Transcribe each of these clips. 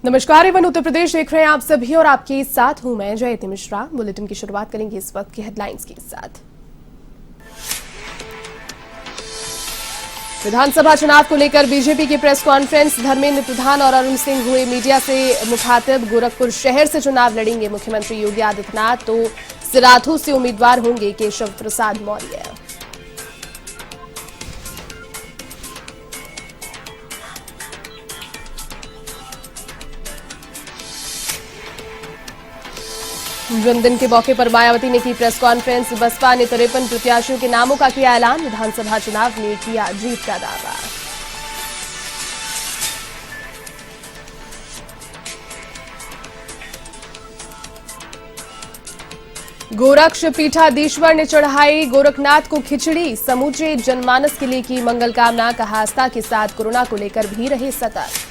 नमस्कार, एवन उत्तर प्रदेश देख रहे हैं आप सभी और आपके साथ हूं मैं जयती मिश्रा। बुलेटिन की शुरुआत करेंगे इस वक्त की हेडलाइंस के साथ। विधानसभा चुनाव को लेकर बीजेपी की प्रेस कॉन्फ्रेंस। धर्मेंद्र प्रधान और अरुण सिंह हुए मीडिया से मुखातिब। गोरखपुर शहर से चुनाव लड़ेंगे मुख्यमंत्री योगी आदित्यनाथ, तो सिराथू से उम्मीदवार होंगे केशव प्रसाद मौर्य। जन्मदिन के मौके पर मायावती ने की प्रेस कॉन्फ्रेंस। बसपा ने 53 प्रत्याशियों के नामों का किया ऐलान। विधानसभा चुनाव में किया जीत का दावा। गोरक्ष पीठाधीश्वर ने चढ़ाई गोरखनाथ को खिचड़ी। समूचे जनमानस के लिए की मंगल कामना। कहा आस्था के साथ कोरोना को लेकर भी रहे सतर्क।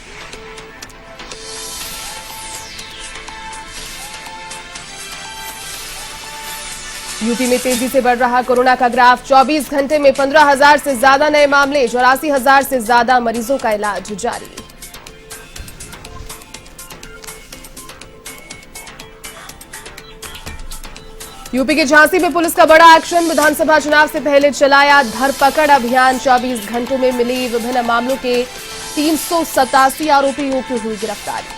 यूपी में तेजी से बढ़ रहा कोरोना का ग्राफ। 24 घंटे में 15,000 से ज्यादा नए मामले। 84,000 से ज्यादा मरीजों का इलाज जारी। यूपी के झांसी में पुलिस का बड़ा एक्शन। विधानसभा चुनाव से पहले चलाया धरपकड़ अभियान। 24 घंटों में मिली विभिन्न मामलों के 387 आरोपियों की हुई गिरफ्तारी।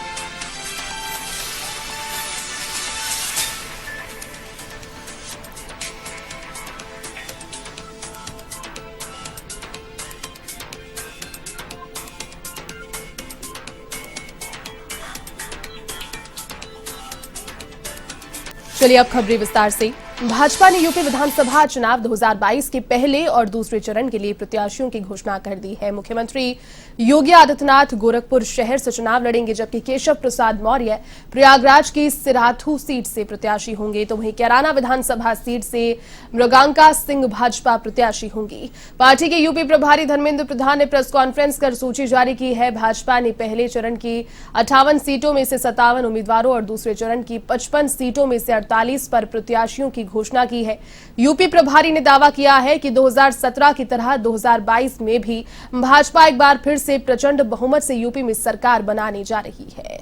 चलिए अब खबरें विस्तार से। भाजपा ने यूपी विधानसभा चुनाव 2022 के पहले और दूसरे चरण के लिए प्रत्याशियों की घोषणा कर दी है। मुख्यमंत्री योगी आदित्यनाथ गोरखपुर शहर से चुनाव लड़ेंगे, जबकि केशव प्रसाद मौर्य प्रयागराज की सिराथू सीट से प्रत्याशी होंगे, तो वहीं कैराना विधानसभा सीट से मृगांका सिंह भाजपा प्रत्याशी होंगी। पार्टी के यूपी प्रभारी धर्मेंद्र प्रधान ने प्रेस कॉन्फ्रेंस कर सूची जारी की है। भाजपा ने पहले चरण की 58 सीटों में से 57 उम्मीदवारों और दूसरे चरण की 55 सीटों में से 48 पर प्रत्याशियों की घोषणा की है। यूपी प्रभारी ने दावा किया है कि 2017 की तरह 2022 में भी भाजपा एक बार फिर से प्रचंड बहुमत से यूपी में सरकार बनाने जा रही है।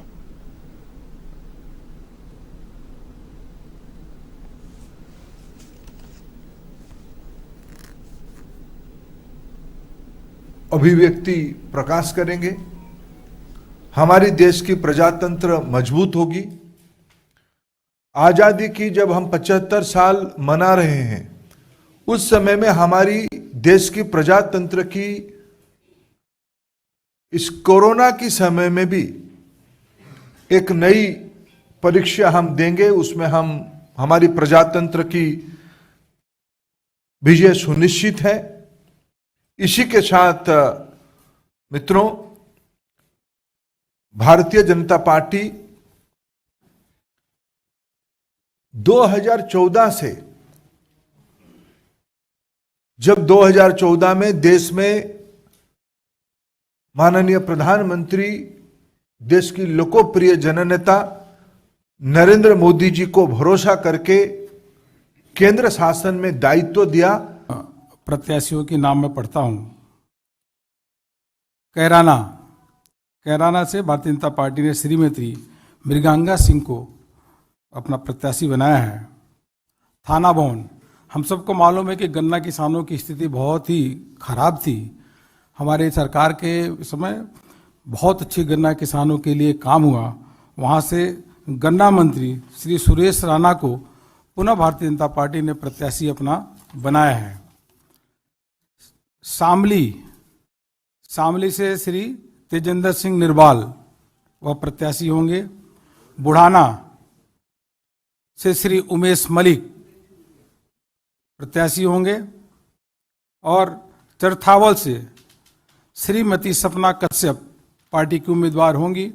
अभिव्यक्ति प्रकाश करेंगे। हमारी देश की प्रजातंत्र मजबूत होगी। आजादी की जब हम 75 साल मना रहे हैं, उस समय में हमारी देश की प्रजातंत्र की इस कोरोना की समय में भी एक नई परीक्षा हम देंगे। उसमें हम हमारी प्रजातंत्र की विजय सुनिश्चित है। इसी के साथ मित्रों, भारतीय जनता पार्टी 2014 से, जब 2014 में देश में माननीय प्रधानमंत्री, देश की लोकप्रिय जननेता नरेंद्र मोदी जी को भरोसा करके केंद्र शासन में दायित्व दिया। प्रत्याशियों के नाम में पढ़ता हूं। कैराना से भारतीय जनता पार्टी ने श्रीमती मृगांका सिंह को अपना प्रत्याशी बनाया है। थाना भवन, हम सबको मालूम है कि गन्ना किसानों की स्थिति बहुत ही खराब थी। हमारे सरकार के समय बहुत अच्छी गन्ना किसानों के लिए काम हुआ। वहाँ से गन्ना मंत्री श्री सुरेश राणा को पुनः भारतीय जनता पार्टी ने प्रत्याशी अपना बनाया है। शामली से श्री तेजेंद्र सिंह निर्वाल वह प्रत्याशी होंगे। बुढ़ाना से श्री उमेश मलिक प्रत्याशी होंगे और चरथावल से श्रीमती सपना कश्यप पार्टी की उम्मीदवार होंगी।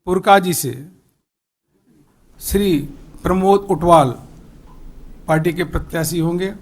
पुरकाजी से श्री प्रमोद उटवाल पार्टी के प्रत्याशी होंगे।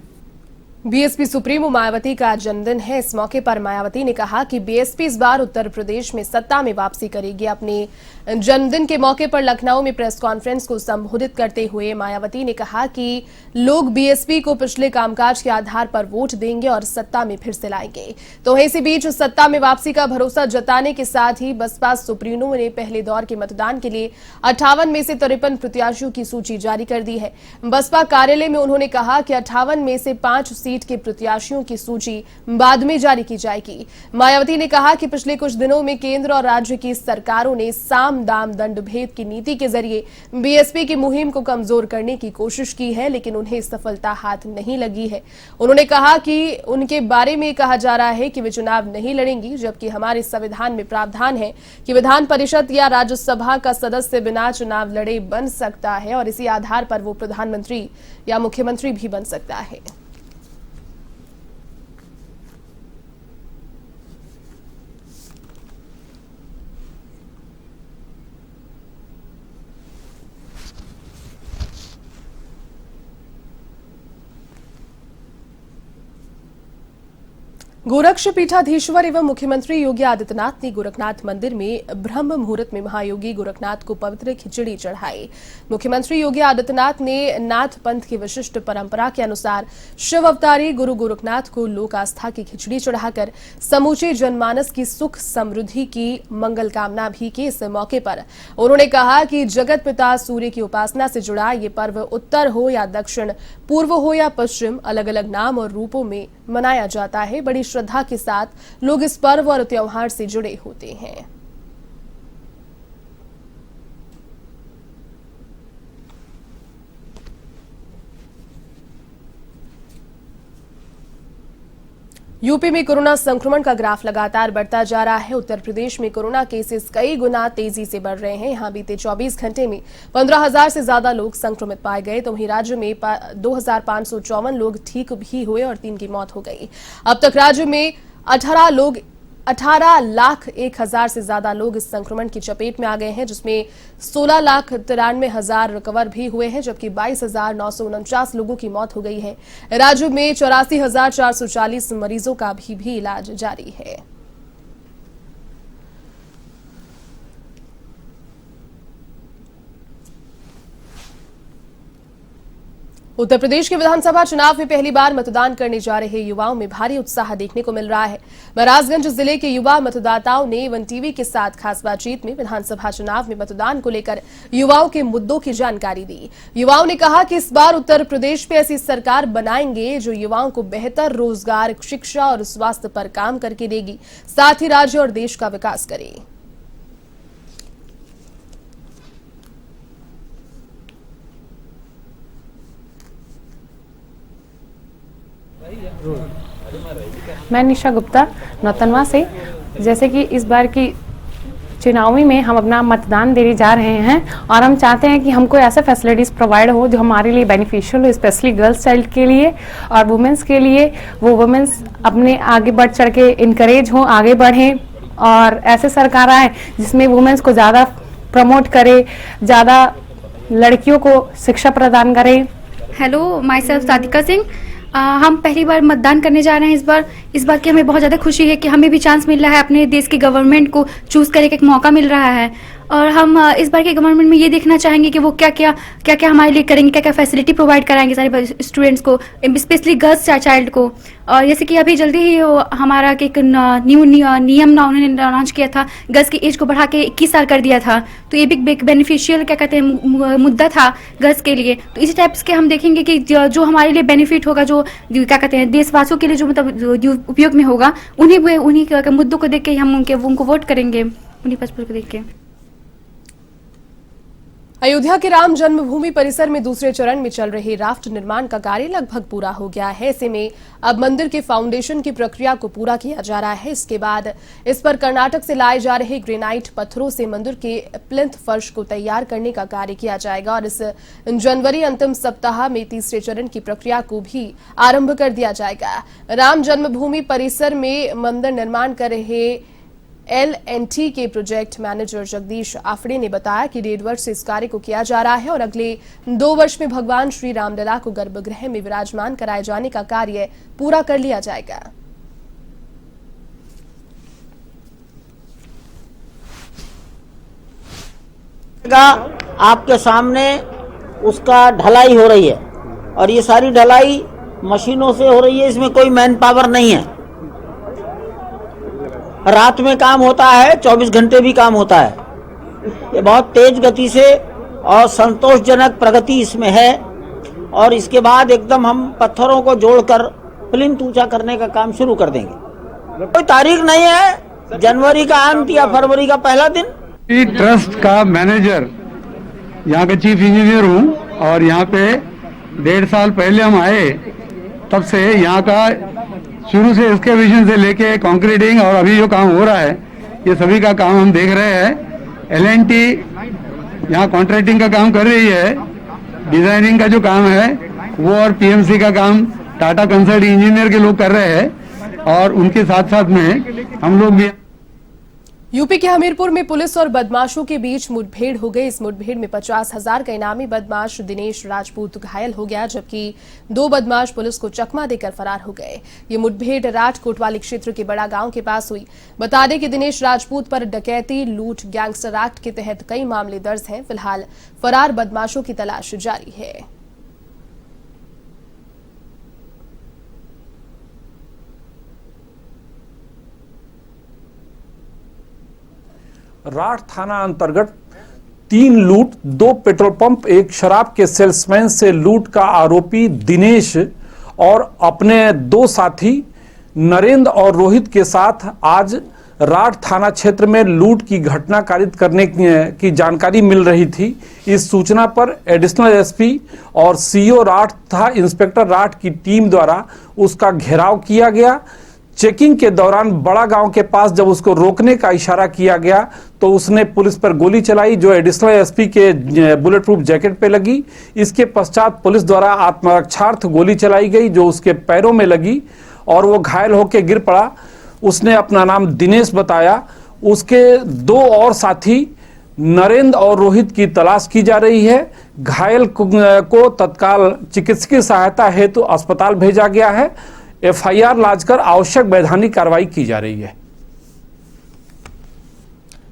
बीएसपी सुप्रीमो मायावती का जन्मदिन है। इस मौके पर मायावती ने कहा कि बीएसपी इस बार उत्तर प्रदेश में सत्ता में वापसी करेगी। अपने जन्मदिन के मौके पर लखनऊ में प्रेस कॉन्फ्रेंस को संबोधित करते हुए मायावती ने कहा कि लोग बीएसपी को पिछले कामकाज के आधार पर वोट देंगे और सत्ता में फिर से लाएंगे। तो इसी बीच सत्ता में वापसी का भरोसा जताने के साथ ही बसपा सुप्रीमो ने पहले दौर के मतदान के लिए 58 में से 53 प्रत्याशियों की सूची जारी कर दी है। बसपा कार्यालय में उन्होंने कहा कि 58 में से 5 सीट के प्रत्याशियों की सूची बाद में जारी की जाएगी। मायावती ने कहा कि पिछले कुछ दिनों में केंद्र और राज्य की सरकारों ने साम दाम दंड भेद की नीति के जरिए बीएसपी की मुहिम को कमजोर करने की कोशिश की है, लेकिन उन्हें सफलता हाथ नहीं लगी है। उन्होंने कहा कि उनके बारे में कहा जा रहा है कि वे चुनाव नहीं लड़ेंगी, जबकि हमारे संविधान में प्रावधान है कि विधान परिषद या राज्यसभा का सदस्य बिना चुनाव लड़े बन सकता है और इसी आधार पर वो प्रधानमंत्री या मुख्यमंत्री भी बन सकता है। गोरक्ष पीठाधीश्वर एवं मुख्यमंत्री योगी आदित्यनाथ ने गोरखनाथ मंदिर में ब्रह्म मुहूर्त में महायोगी गोरखनाथ को पवित्र खिचड़ी चढ़ाई। मुख्यमंत्री योगी आदित्यनाथ ने नाथ पंथ की विशिष्ट परंपरा के अनुसार शिव अवतारी गुरु गोरखनाथ को लोक आस्था की खिचड़ी चढ़ाकर समूचे जनमानस की सुख समृद्धि की मंगल कामना भी की। इस मौके पर उन्होंने कहा कि जगत पिता सूर्य की उपासना से जुड़ा ये पर्व उत्तर हो या दक्षिण, पूर्व हो या पश्चिम, अलग अलग नाम और रूपों में मनाया जाता है। बड़ी श्रद्धा के साथ लोग इस पर्व और त्योहार से जुड़े होते हैं। यूपी में कोरोना संक्रमण का ग्राफ लगातार बढ़ता जा रहा है। उत्तर प्रदेश में कोरोना केसेस कई गुना तेजी से बढ़ रहे हैं। यहां बीते 24 घंटे में 15,000 से ज्यादा लोग संक्रमित पाए गए, तो वहीं राज्य में 2,554 लोग ठीक भी हुए और 3 की मौत हो गई। अब तक राज्य में 18,01,000 से ज्यादा लोग इस संक्रमण की चपेट में आ गए हैं, जिसमें 16,93,000 रिकवर भी हुए हैं, जबकि 22,949 लोगों की मौत हो गई है। राज्य में 84,440 मरीजों का भी इलाज जारी है। उत्तर प्रदेश के विधानसभा चुनाव में पहली बार मतदान करने जा रहे युवाओं में भारी उत्साह देखने को मिल रहा है। महाराजगंज जिले के युवा मतदाताओं ने वन टीवी के साथ खास बातचीत में विधानसभा चुनाव में मतदान को लेकर युवाओं के मुद्दों की जानकारी दी। युवाओं ने कहा कि इस बार उत्तर प्रदेश में ऐसी सरकार बनाएंगे जो युवाओं को बेहतर रोजगार, शिक्षा और स्वास्थ्य पर काम करके देगी, साथ ही राज्य और देश का विकास करे। मैं निशा गुप्ता नौतनवा से। जैसे कि इस बार की चुनावी में हम अपना मतदान देने जा रहे हैं और हम चाहते हैं कि हमको ऐसे फैसिलिटीज़ प्रोवाइड हो जो हमारे लिए बेनिफिशियल हो, स्पेशली गर्ल्स चाइल्ड के लिए और वुमेंस के लिए। वो वुमेंस अपने आगे बढ़ चढ़ के इनकरेज हो, आगे बढ़ें और ऐसे सरकार आए जिसमें वुमेंस को ज़्यादा प्रमोट करे, ज़्यादा लड़कियों को शिक्षा प्रदान करे। Hello, my self Sadiqa Singh. हम पहली बार मतदान करने जा रहे हैं इस बार की हमें बहुत ज़्यादा खुशी है कि हमें भी चांस मिल रहा है, अपने देश की गवर्नमेंट को चूज़ करने का एक मौका मिल रहा है। और हम इस बार के गवर्नमेंट में ये देखना चाहेंगे कि वो क्या क्या हमारे लिए करेंगे, क्या क्या फैसिलिटी प्रोवाइड कराएंगे सारे स्टूडेंट्स को, स्पेशली गर्ल्स चाइल्ड को। और जैसे कि अभी जल्दी ही हमारा एक न्यू नियम उन्होंने लॉन्च किया था, गर्ल्स की एज को बढ़ा के 21 साल कर दिया था, तो ये भी बेनिफिशियल क्या कहते हैं मुद्दा था गर्ल्स के लिए। तो इसी टाइप्स के हम देखेंगे कि जो हमारे लिए बेनिफिट होगा, जो क्या कहते हैं देशवासियों के लिए जो मतलब जो उपयोग में होगा, उन्हीं मुद्दों को देख के हम उनको वोट करेंगे, उन्हीं पद को देख के। अयोध्या के राम जन्मभूमि परिसर में दूसरे चरण में चल रहे राफ्ट निर्माण का कार्य लगभग पूरा हो गया है। ऐसे में अब मंदिर के फाउंडेशन की प्रक्रिया को पूरा किया जा रहा है। इसके बाद इस पर कर्नाटक से लाए जा रहे ग्रेनाइट पत्थरों से मंदिर के प्लिंथ फर्श को तैयार करने का कार्य किया जाएगा और इस जनवरी अंतिम सप्ताह में तीसरे चरण की प्रक्रिया को भी आरंभ कर दिया जाएगा। राम जन्मभूमि परिसर में मंदिर निर्माण कर रहे LNT के प्रोजेक्ट मैनेजर जगदीश आफड़े ने बताया कि 1.5 वर्ष से इस कार्य को किया जा रहा है और अगले 2 वर्ष में भगवान श्री रामलला को गर्भगृह में विराजमान कराए जाने का कार्य पूरा कर लिया जाएगा। आपके सामने उसका ढलाई हो रही है और ये सारी ढलाई मशीनों से हो रही है, इसमें कोई मैन पावर नहीं है। रात में काम होता है, 24 घंटे भी काम होता है। ये बहुत तेज गति से और संतोषजनक प्रगति इसमें है और इसके बाद एकदम हम पत्थरों को जोड़कर प्लिंथ ऊंचा करने का काम शुरू कर देंगे। कोई तारीख नहीं है, जनवरी का अंत या फरवरी का पहला दिन। ट्रस्ट का मैनेजर यहाँ का चीफ इंजीनियर हूँ और यहाँ पे 1.5 साल पहले हम आए, तब से यहाँ का शुरू से एक्सकेवेशन से लेके कंक्रीटिंग और अभी जो काम हो रहा है ये सभी का काम हम देख रहे हैं। LNT यहाँ कॉन्ट्रैक्टिंग का काम कर रही है, डिजाइनिंग का जो काम है वो और PMC का काम टाटा कंसल्ट इंजीनियर के लोग कर रहे हैं और उनके साथ साथ में हम लोग भी। यूपी के हमीरपुर में पुलिस और बदमाशों के बीच मुठभेड़ हो गई। इस मुठभेड़ में 50,000 का इनामी बदमाश दिनेश राजपूत घायल हो गया, जबकि 2 बदमाश पुलिस को चकमा देकर फरार हो गए। ये मुठभेड़ राठ कोतवाली क्षेत्र के बड़ा गांव के पास हुई। बता दें कि दिनेश राजपूत पर डकैती, लूट, गैंगस्टर एक्ट के तहत कई मामले दर्ज हैं। फिलहाल फरार बदमाशों की तलाश जारी है। राठ थाना अंतर्गत 3 लूट, 2 पेट्रोल पंप, 1 शराब के सेल्समैन से लूट का आरोपी दिनेश और अपने 2 साथी नरेंद्र और रोहित के साथ आज राठ थाना क्षेत्र में लूट की घटना कारित करने की जानकारी मिल रही थी। इस सूचना पर एडिशनल SP और CO राठ तथा इंस्पेक्टर राठ की टीम द्वारा उसका घेराव किया गया। चेकिंग के दौरान बड़ा गांव के पास जब उसको रोकने का इशारा किया गया तो उसने पुलिस पर गोली चलाई, जो एडिशनल SP के बुलेट प्रूफ जैकेट पे लगी। इसके पश्चात पुलिस द्वारा आत्मरक्षार्थ गोली चलाई गई जो उसके पैरों में लगी और वो घायल होकर गिर पड़ा। उसने अपना नाम दिनेश बताया। उसके 2 और साथी नरेंद्र और रोहित की तलाश की जा रही है। घायल को तत्काल चिकित्सकीय सहायता हेतु अस्पताल भेजा गया है। FIR लाज कर आवश्यक वैधानिक कार्रवाई की जा रही है।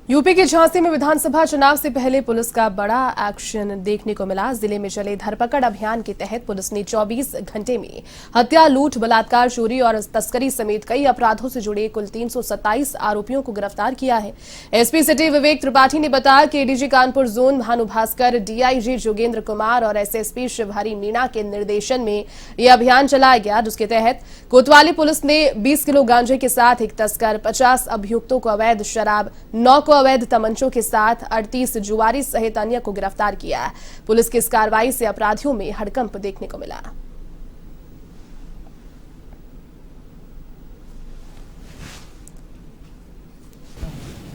यूपी के झांसी में विधानसभा चुनाव से पहले पुलिस का बड़ा एक्शन देखने को मिला। जिले में चले धरपकड़ अभियान के तहत पुलिस ने 24 घंटे में हत्या, लूट, बलात्कार, चोरी और तस्करी समेत कई अपराधों से जुड़े कुल 327 आरोपियों को गिरफ्तार किया है। SP सिटी विवेक त्रिपाठी ने बताया कि ADG Kanpur zone Bhanu Bhaskar, DIG Jogendra Kumar और SSP शिवहरी मीणा के निर्देशन में यह अभियान चलाया गया, जिसके तहत कोतवाली पुलिस ने 20 किलो गांजे के साथ एक तस्कर, 50 अभियुक्तों को अवैध शराब, 9 को अवैध तमंचों के साथ 38 जुआरी सहित अन्य को गिरफ्तार किया। पुलिस की इस कार्रवाई से अपराधियों में हड़कंप देखने को मिला।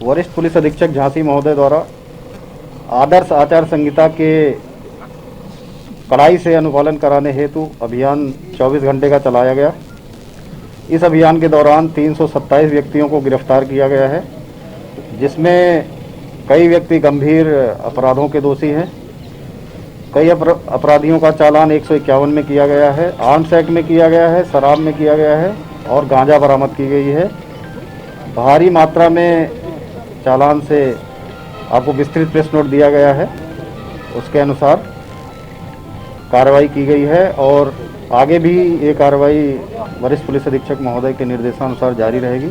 वरिष्ठ पुलिस अधीक्षक झांसी महोदय द्वारा आदर्श आचार संहिता के कड़ाई से अनुपालन कराने हेतु अभियान 24 घंटे का चलाया गया। इस अभियान के दौरान 327 व्यक्तियों को गिरफ्तार किया गया है, जिसमें कई व्यक्ति गंभीर अपराधों के दोषी हैं। कई अपराधियों का चालान 151 में किया गया है, आर्म्स एक्ट में किया गया है, शराब में किया गया है और गांजा बरामद की गई है। भारी मात्रा में चालान से आपको विस्तृत प्रेस नोट दिया गया है, उसके अनुसार कार्रवाई की गई है और आगे भी ये कार्रवाई वरिष्ठ पुलिस अधीक्षक महोदय के निर्देशानुसार जारी रहेगी।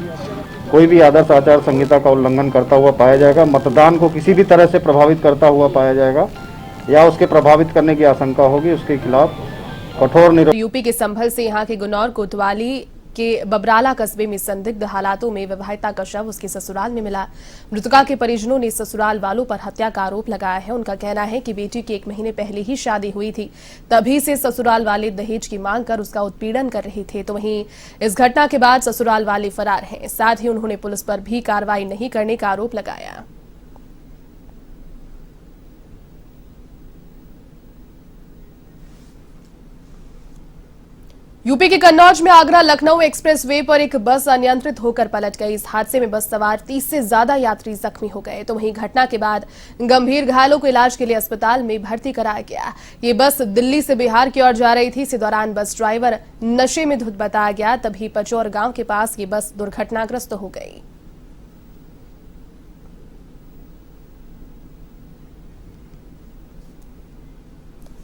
कोई भी आदर्श आचार संहिता का उल्लंघन करता हुआ पाया जाएगा, मतदान को किसी भी तरह से प्रभावित करता हुआ पाया जाएगा या उसके प्रभावित करने की आशंका होगी, उसके खिलाफ कठोर निरोध। यूपी के संभल से यहां के गुनौर कोतवाली के बबराला कस्बे में संदिग्ध हालातों में विवाहिता का शव उसके ससुराल में मिला। मृतका के परिजनों ने ससुराल वालों पर हत्या का आरोप लगाया है। उनका कहना है कि बेटी की 1 महीने पहले ही शादी हुई थी, तभी से ससुराल वाले दहेज की मांग कर उसका उत्पीड़न कर रहे थे। तो वहीं इस घटना के बाद ससुराल वाले फरार हैं। साथ ही उन्होंने पुलिस पर भी कार्रवाई नहीं करने का आरोप लगाया। यूपी के कन्नौज में आगरा लखनऊ एक्सप्रेसवे पर एक बस अनियंत्रित होकर पलट गई। इस हादसे में बस सवार 30 से ज्यादा यात्री जख्मी हो गए, तो वहीं घटना के बाद गंभीर घायलों को इलाज के लिए अस्पताल में भर्ती कराया गया। ये बस दिल्ली से बिहार की ओर जा रही थी। इसी दौरान बस ड्राइवर नशे में धुत बताया गया, तभी पचौर गांव के पास ये बस दुर्घटनाग्रस्त हो गई।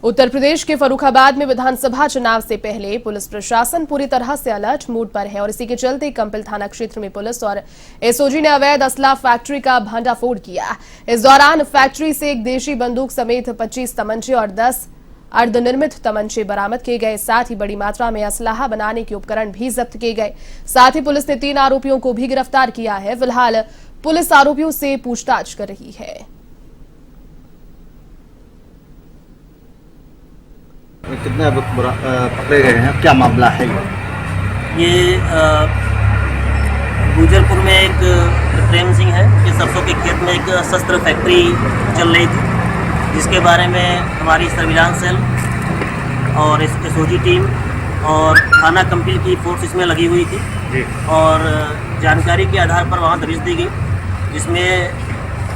उत्तर प्रदेश के फर्रुखाबाद में विधानसभा चुनाव से पहले पुलिस प्रशासन पूरी तरह से अलर्ट मोड पर है और इसी के चलते कंपिल थाना क्षेत्र में पुलिस और एसओजी ने अवैध असला फैक्ट्री का भंडाफोड़ किया। इस दौरान फैक्ट्री से एक देशी बंदूक समेत 25 तमंचे और 10 अर्धनिर्मित तमंचे बरामद किए गए। साथ ही बड़ी मात्रा में असलाहा बनाने के उपकरण भी जब्त किए गए। साथ ही पुलिस ने 3 आरोपियों को भी गिरफ्तार किया है। फिलहाल पुलिस आरोपियों से पूछताछ कर रही है। कितने पकड़े गए हैं, क्या मामला है? ये गुजरपुर में एक प्रेम सिंह है कि सरसों के खेत में एक शस्त्र फैक्ट्री चल रही थी, जिसके बारे में हमारी सर्विलांस सेल और एसओजी टीम और थाना कंपिल की फोर्स इसमें लगी हुई थी और जानकारी के आधार पर वहाँ दबिश दी गई, जिसमें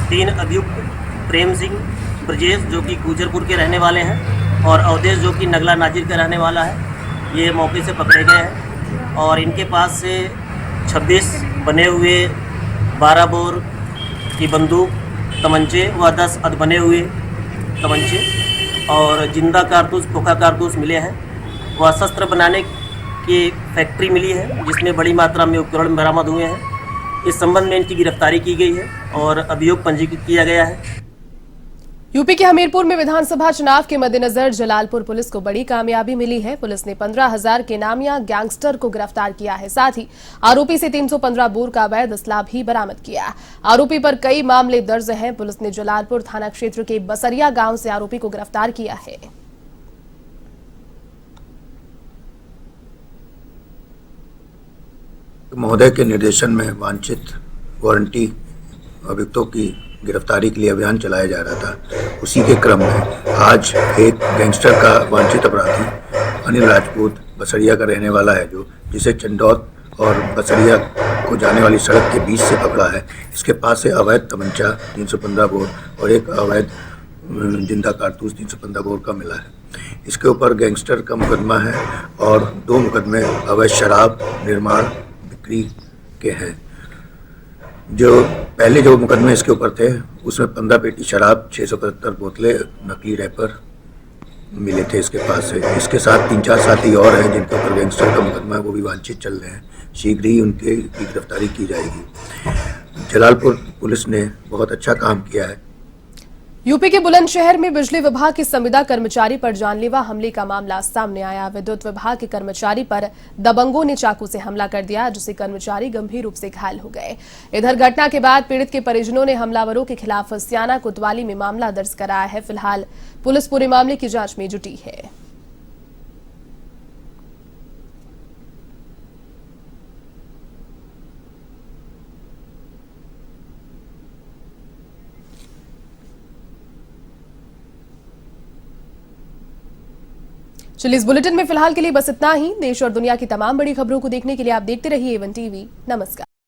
3 अभियुक्त प्रेम सिंह, ब्रजेश जो कि गुजरपुर के रहने वाले हैं और अवधेश जो कि नगला नाजिर का रहने वाला है, ये मौके से पकड़े गए हैं और इनके पास से 26 बने हुए 12 बोर की बंदूक, तमंचे व 10 अधबने हुए तमंचे और जिंदा कारतूस, खोखा कारतूस मिले हैं। वह शस्त्र बनाने की फैक्ट्री मिली है, जिसमें बड़ी मात्रा में उपकरण बरामद हुए हैं। इस संबंध में इनकी गिरफ्तारी की गई है और अभियोग पंजीकृत किया गया है। यूपी के हमीरपुर में विधानसभा चुनाव के मद्देनजर जलालपुर पुलिस को बड़ी कामयाबी मिली है। पुलिस ने 15,000 के नामिया गैंगस्टर को गिरफ्तार किया है। साथ ही आरोपी से 315 बोर का अवैध असला भी बरामद किया। आरोपी पर कई मामले दर्ज हैं। पुलिस ने जलालपुर थाना क्षेत्र के बसरिया गांव से आरोपी को गिरफ्तार किया है। महोदय के निर्देशन में वांछित वारंटी अभियुक्तों की गिरफ्तारी के लिए अभियान चलाया जा रहा था। उसी के क्रम में आज एक गैंगस्टर का वांछित अपराधी अनिल राजपूत बसरिया का रहने वाला है, जिसे चंदौद और बसरिया को जाने वाली सड़क के बीच से पकड़ा है। इसके पास से अवैध तमंचा 315 बोर और एक अवैध जिंदा कारतूस 315 बोर का मिला है। इसके ऊपर गैंगस्टर का मुकदमा है और 2 मुकदमे अवैध शराब निर्माण बिक्री के हैं। जो पहले जो मुकदमे इसके ऊपर थे उसमें 15 पेटी शराब, 675 बोतलें नकली रैपर मिले थे इसके पास से। इसके साथ 3-4 साथी और हैं जिनके ऊपर गैंगस्टर का मुकदमा है, वो भी वांछित चल रहे हैं। शीघ्र ही उनकी गिरफ्तारी की जाएगी। जलालपुर पुलिस ने बहुत अच्छा काम किया है। यूपी के बुलंदशहर में बिजली विभाग के संविदा कर्मचारी पर जानलेवा हमले का मामला सामने आया। विद्युत विभाग के कर्मचारी पर दबंगों ने चाकू से हमला कर दिया, जिससे कर्मचारी गंभीर रूप से घायल हो गए। इधर घटना के बाद पीड़ित के परिजनों ने हमलावरों के खिलाफ सियाना कोतवाली में मामला दर्ज कराया है। फिलहाल पुलिस पूरे मामले की जांच में जुटी है। चलिए, इस बुलेटिन में फिलहाल के लिए बस इतना ही। देश और दुनिया की तमाम बड़ी खबरों को देखने के लिए आप देखते रहिए A1 TV। नमस्कार।